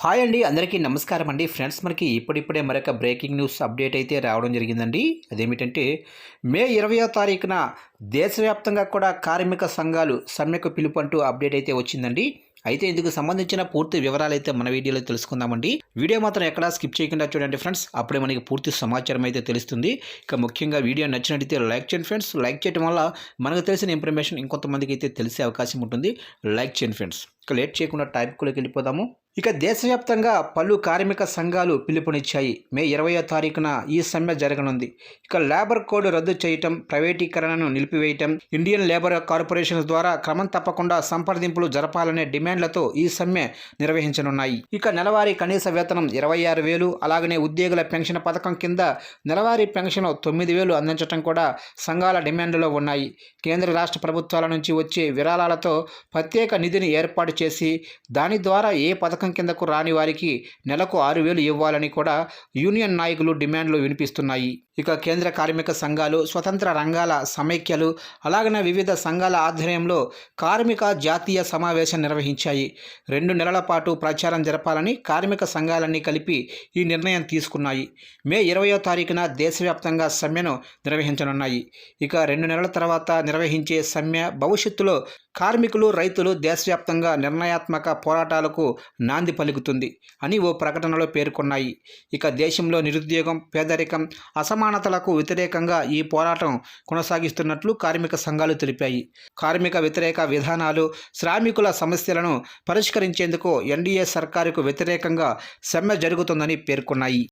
Hi అండి, అందరికీ నమస్కారం అండి. ఫ్రెండ్స్, మనకి ఇప్పుడిప్పుడే మరొక బ్రేకింగ్ న్యూస్ అప్డేట్ అయితే రావడం జరిగిందండి. అదేమిటంటే మే 20వ తారీఖున దేశవ్యాప్తంగా కూడా కార్మిక సంఘాలు సమ్మెకు పిలుపు అంటూ అప్డేట్ అయితే వచ్చిందండి. అయితే ఇందుకు సంబంధించిన పూర్తి వివరాలు అయితే మన వీడియోలో తెలుసుకుందామండి. వీడియో మాత్రం ఎక్కడా స్కిప్ చేయకుండా చూడండి ఫ్రెండ్స్, అప్పుడే మనకి పూర్తి సమాచారం అయితే తెలుస్తుంది. ఇక ముఖ్యంగా వీడియో నచ్చినట్లయితే లైక్ చేయండి ఫ్రెండ్స్. లైక్ చేయడం వల్ల మనకు తెలిసిన ఇన్ఫర్మేషన్ ఇంకొంతమందికి అయితే తెలిసే అవకాశం ఉంటుంది. లైక్ చేయండి ఫ్రెండ్స్. ఇక లేట్ చేయకుండా టాపిక్లోకి వెళ్ళిపోదాము. ఇక దేశవ్యాప్తంగా పలు కార్మిక సంఘాలు పిలుపునిచ్చాయి. మే 20వ తారీఖున ఈ సమ్మె జరగనుంది. ఇక లేబర్ కోడ్ రద్దు చేయటం, ప్రైవేటీకరణను నిలిపివేయటం, ఇండియన్ లేబర్ కార్పొరేషన్ ద్వారా క్రమం తప్పకుండా సంప్రదింపులు జరపాలనే డిమాండ్లతో ఈ సమ్మె నిర్వహించనున్నాయి. ఇక నెలవారీ కనీస వేతనం 26,000, అలాగనే ఉద్యోగుల పెన్షన్ పథకం కింద నెలవారీ పెన్షన్ 9,000 అందించడం కూడా సంఘాల డిమాండ్లో ఉన్నాయి. కేంద్ర రాష్ట్ర ప్రభుత్వాల నుంచి వచ్చే విరాళాలతో ప్రత్యేక నిధిని ఏర్పాటు చేసి దాని ద్వారా ఏ పథకం కిందకు రాని వారికి నెలకు 6,000 ఇవ్వాలని కూడా యూనియన్ నాయకులు డిమాండ్లు వినిపిస్తున్నాయి. ఇక కేంద్ర కార్మిక సంఘాలు, స్వతంత్ర రంగాల సమైక్యలు, అలాగనే వివిధ సంఘాల ఆధ్వర్యంలో కార్మిక జాతీయ సమావేశం నిర్వహించాయి. 2 నెలల పాటు ప్రచారం జరపాలని కార్మిక సంఘాలన్నీ కలిపి ఈ నిర్ణయం తీసుకున్నాయి. మే 20వ తారీఖున దేశవ్యాప్తంగా సమ్మెను నిర్వహించనున్నాయి. ఇక 2 నెలల తర్వాత నిర్వహించే సమ్మె భవిష్యత్తులో కార్మికులు, రైతులు దేశవ్యాప్తంగా నిర్ణయాత్మక పోరాటాలకు నాంది పలుకుతుంది అని ఓ ప్రకటనలో పేర్కొన్నాయి. ఇక దేశంలో నిరుద్యోగం, పేదరికం, అసమానతలకు వ్యతిరేకంగా ఈ పోరాటం కొనసాగిస్తున్నట్లు కార్మిక సంఘాలు తెలిపాయి. కార్మిక వ్యతిరేక విధానాలు, శ్రామికుల సమస్యలను పరిష్కరించేందుకు ఎన్డీఏ సర్కారుకు వ్యతిరేకంగా సమ్మె జరుగుతుందని పేర్కొన్నాయి.